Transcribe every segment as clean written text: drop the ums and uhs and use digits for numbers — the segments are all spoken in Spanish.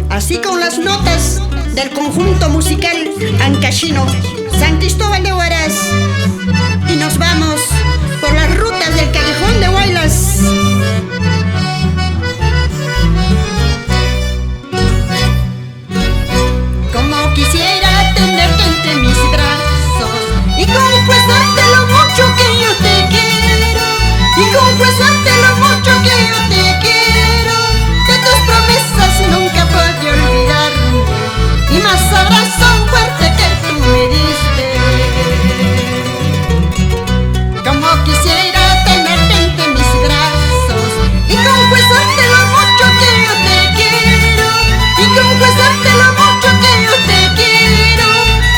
Así con las notas del conjunto musical Ancashino San Cristóbal de Huaraz, y nos vamos por las rutas del Callejón de Huaylas. Como quisiera tenerte entre mis brazos y confesarte lo mucho que yo te quiero, y confesarte lo mucho que yo te quiero. De tus promesas nunca podré olvidarme, y más abrazo fuerte que tú me diste. Como quisiera tenerte entre mis brazos y confesarte lo mucho que yo te quiero, y confesarte lo mucho que yo te quiero.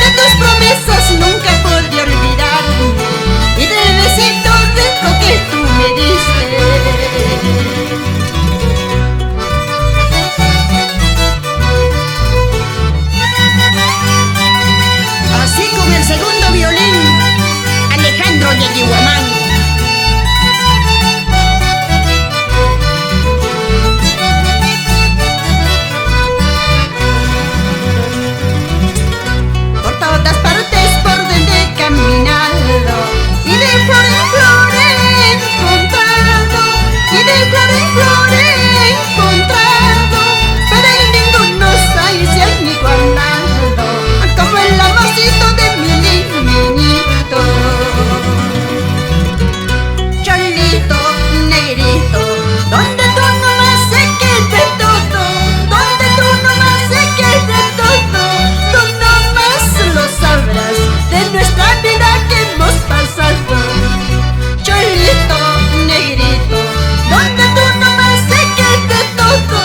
De tus promesas nunca podré olvidarme, y del besito rico que tú me diste. Así con el segundo violín, Alejandro Yeguihuamán. Por todas partes por donde he caminado, y de flor en flor he encontrado, y de flor en flor he encontrado, pero en ninguno hay ser ni igualado, como el amorcito de mi niñito. Cholito, negrito, donde tú nomás sé que es de todo, donde tú nomás sé que es de todo, tú nomás lo sabrás de nuestra vida que hemos pasado. Cholito, negrito, donde tú nomás sé que es de todo,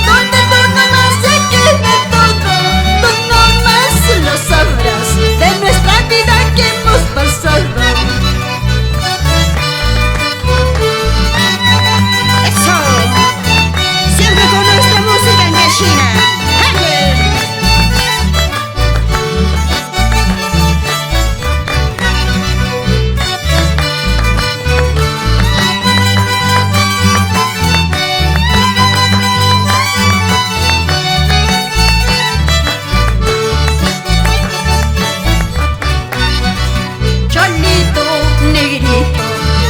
donde tú nomás sé que es de todo, tú nomás lo sabrás de nuestra vida que hemos pasado. Eso, siempre con nuestra música ancashina. Cholito, negrito,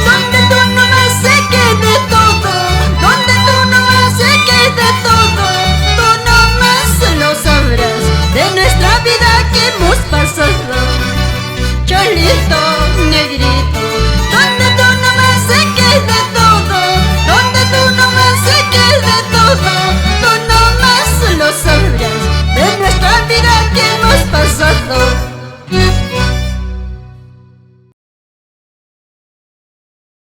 donde tú nomás sé que es de todo, donde tú nomás sé que es de todo, tú nomás lo sabrás de nuestra vida que hemos pasado. Cholito, negrito, donde tú nomás sé que es de todo, donde tú nomás sé que es de todo, tú nomás lo sabrás de nuestra vida que hemos pasado.